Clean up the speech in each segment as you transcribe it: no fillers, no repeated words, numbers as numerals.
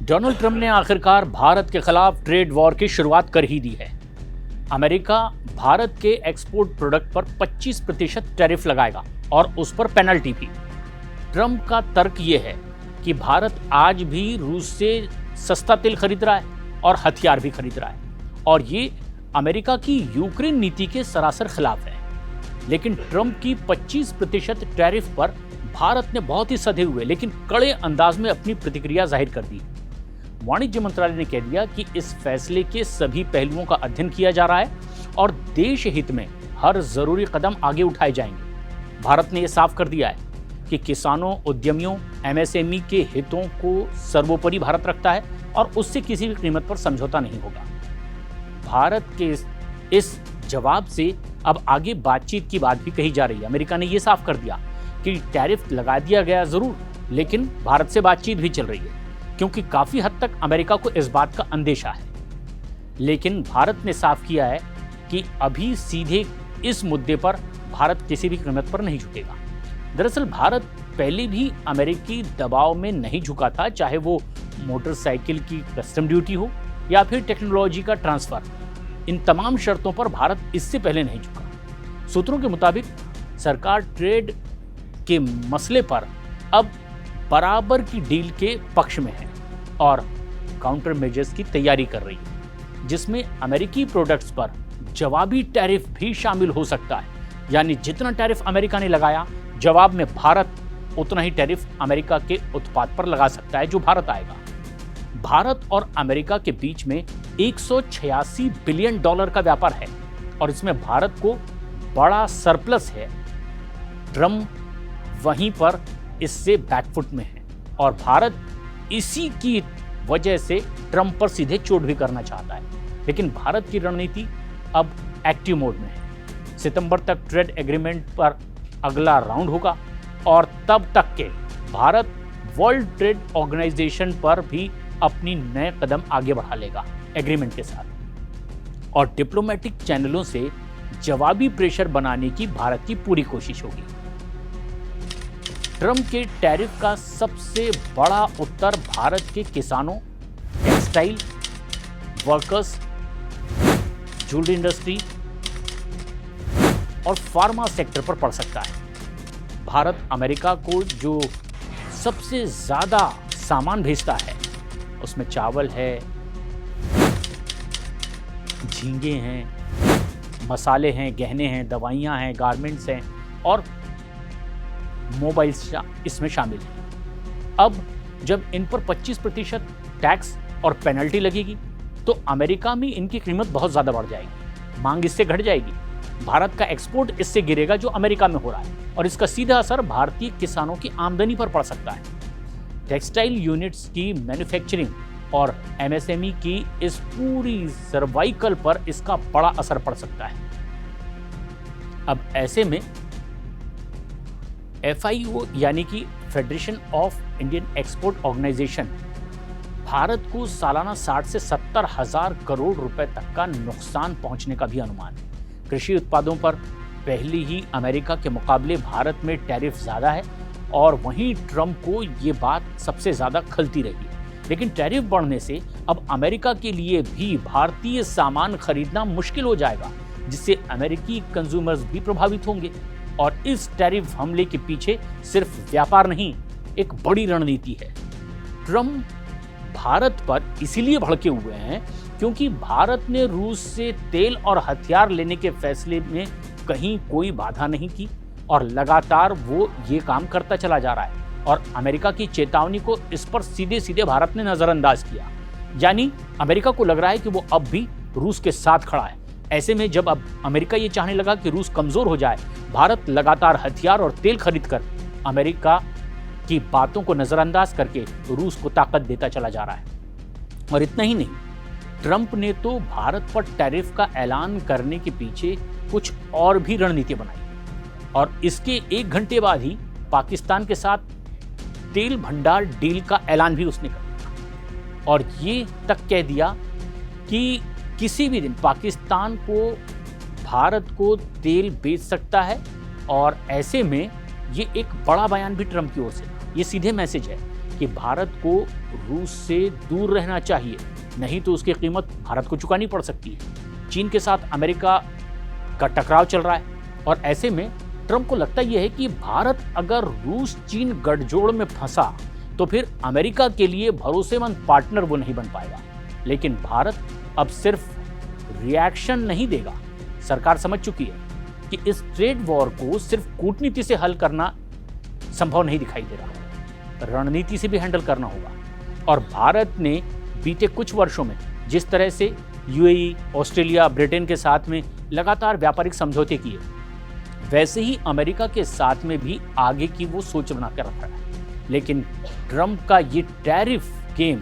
Donald Trump ने आखिरकार भारत के खिलाफ ट्रेड वॉर की शुरुआत कर ही दी है। अमेरिका भारत के एक्सपोर्ट प्रोडक्ट पर 25% टैरिफ लगाएगा और उस पर पेनल्टी भी। ट्रंप का तर्क यह है कि भारत आज भी रूस से सस्ता तेल खरीद रहा है और हथियार भी खरीद रहा है और ये अमेरिका की यूक्रेन नीति के सरासर खिलाफ है। लेकिन ट्रंप की 25% टैरिफ पर भारत ने बहुत ही सधे हुए लेकिन कड़े अंदाज में अपनी प्रतिक्रिया जाहिर कर दी। वाणिज्य मंत्रालय ने कह दिया कि इस फैसले के सभी पहलुओं का अध्ययन किया जा रहा है और देश हित में हर जरूरी कदम आगे उठाए जाएंगे। भारत ने यह साफ कर दिया है कि किसानों, उद्यमियों, एमएसएमई के हितों को सर्वोपरि भारत रखता है और उससे किसी भी कीमत पर समझौता नहीं होगा। भारत के इस जवाब से अब आगे बातचीत की बात भी कही जा रही है। अमेरिका ने यह साफ कर दिया कि टैरिफ लगा दिया गया जरूर, लेकिन भारत से बातचीत भी चल रही है क्योंकि काफी हद तक अमेरिका को इस बात का अंदेशा है। लेकिन भारत ने साफ किया है कि अभी सीधे इस मुद्दे पर भारत किसी भी कीमत पर नहीं झुकेगा। दरअसल भारत पहले भी अमेरिकी दबाव में नहीं झुका था, चाहे वो मोटरसाइकिल की कस्टम ड्यूटी हो या फिर टेक्नोलॉजी का ट्रांसफर। इन तमाम शर्तों पर भारत इससे पहले नहीं झुका। सूत्रों के मुताबिक सरकार ट्रेड के मसले पर अब बराबर की डील के पक्ष में है और काउंटर मेजर्स की तैयारी कर रही है, जिसमें अमेरिकी प्रोडक्ट्स पर जवाबी टैरिफ भी शामिल हो सकता है। यानी जितना टैरिफ अमेरिका ने लगाया, जवाब में भारत उतना ही टैरिफ अमेरिका के उत्पाद पर लगा सकता है जो भारत आएगा। भारत और अमेरिका के बीच में 186 बिलियन डॉलर का व्यापार है और इसमें भारत को बड़ा सरप्लस है। ट्रंप वहीं पर इससे बैकफुट में है और भारत इसी की वजह से ट्रंप पर सीधे चोट भी करना चाहता है। लेकिन भारत की रणनीति अब एक्टिव मोड में है। सितंबर तक ट्रेड एग्रीमेंट पर अगला राउंड होगा और तब तक के भारत वर्ल्ड ट्रेड ऑर्गेनाइजेशन पर भी अपनी नए कदम आगे बढ़ा लेगा एग्रीमेंट के साथ और डिप्लोमेटिक चैनलों से जवाबी प्रेशर बनाने की भारत की पूरी कोशिश होगी। ट्रंप के टैरिफ का सबसे बड़ा उत्तर भारत के किसानों, टेक्सटाइल वर्कर्स, ज्वेलरी इंडस्ट्री और फार्मा सेक्टर पर पड़ सकता है। भारत अमेरिका को जो सबसे ज्यादा सामान भेजता है उसमें चावल है, झींगे हैं, मसाले हैं, गहने हैं, दवाइयां हैं, गारमेंट्स हैं और मोबाइल्स इसमें शामिल है। अब जब इन पर 25% टैक्स और पेनल्टी लगेगी तो अमेरिका में इनकी कीमत बहुत ज़्यादा बढ़ जाएगी, मांग इससे घट जाएगी, भारत का एक्सपोर्ट इससे गिरेगा जो अमेरिका में हो रहा है और इसका सीधा असर भारतीय किसानों की आमदनी पर पड़ सकता है। टेक्सटाइल यूनिट्स की मैन्युफैक्चरिंग और एमएसएमई की इस पूरी सर्वाइकल पर इसका बड़ा असर पड़ सकता है। अब ऐसे में FIO यानी कि federation of Indian export organisation भारत को सालाना 60 से 70 हजार करोड़ रुपए तक का नुकसान पहुंचने का भी अनुमान है। कृषि उत्पादों पर पहले ही अमेरिका के मुकाबले भारत में टैरिफ ज्यादा है और वहीं ट्रंप को ये बात सबसे ज्यादा खलती रही है। लेकिन टैरिफ बढ़ने से अब अमेरिका के लिए भी भारतीय सामान खरीदना मुश्किल हो जाएगा, जिससे अमेरिकी कंज्यूमर्स भी प्रभावित होंगे और इस टैरिफ हमले के पीछे सिर्फ व्यापार नहीं, एक बड़ी रणनीति है। ट्रंप भारत पर इसीलिए भड़के हुए हैं क्योंकि भारत ने रूस से तेल और हथियार लेने के फैसले में कहीं कोई बाधा नहीं की और लगातार वो ये काम करता चला जा रहा है और अमेरिका की चेतावनी को इस पर सीधे सीधे भारत ने नजरअंदाज किया। यानी अमेरिका को लग रहा है कि वो अब भी रूस के साथ खड़ा है। ऐसे में जब अब अमेरिका ये चाहने लगा कि रूस कमजोर हो जाए, भारत लगातार हथियार और तेल खरीदकर अमेरिका की बातों को नजरअंदाज करके रूस को ताकत देता चला जा रहा है। और इतना ही नहीं, ट्रंप ने तो भारत पर टैरिफ का ऐलान करने के पीछे कुछ और भी रणनीति बनाई और इसके 1 घंटे बाद ही पाकिस्तान के साथ तेल भंडार डील का ऐलान भी उसने कर दिया और ये तक कह दिया कि किसी भी दिन पाकिस्तान को भारत को तेल बेच सकता है और ऐसे में ये एक बड़ा बयान भी ट्रंप की ओर से, ये सीधे मैसेज है कि भारत को रूस से दूर रहना चाहिए, नहीं तो उसकी कीमत भारत को चुकानी पड़ सकती है। चीन के साथ अमेरिका का टकराव चल रहा है और ऐसे में ट्रंप को लगता यह है कि भारत अगर रूस चीन गठजोड़ में फंसा तो फिर अमेरिका के लिए भरोसेमंद पार्टनर वो नहीं बन पाएगा। लेकिन भारत अब सिर्फ रिएक्शन नहीं देगा। सरकार समझ चुकी है कि इस ट्रेड वॉर को सिर्फ कूटनीति से हल करना संभव नहीं दिखाई दे रहा, रणनीति से भी हैंडल करना होगा। और भारत ने बीते कुछ वर्षों में जिस तरह से यूएई, ऑस्ट्रेलिया, ब्रिटेन के साथ में लगातार व्यापारिक समझौते किए, वैसे ही अमेरिका के साथ में भी आगे की वो सोच बनाकर रखा है। लेकिन ट्रंप का ये टैरिफ गेम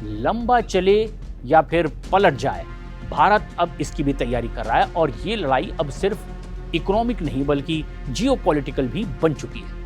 लंबा चले या फिर पलट जाए, भारत अब इसकी भी तैयारी कर रहा है और ये लड़ाई अब सिर्फ इकोनॉमिक नहीं बल्कि जियोपॉलिटिकल भी बन चुकी है।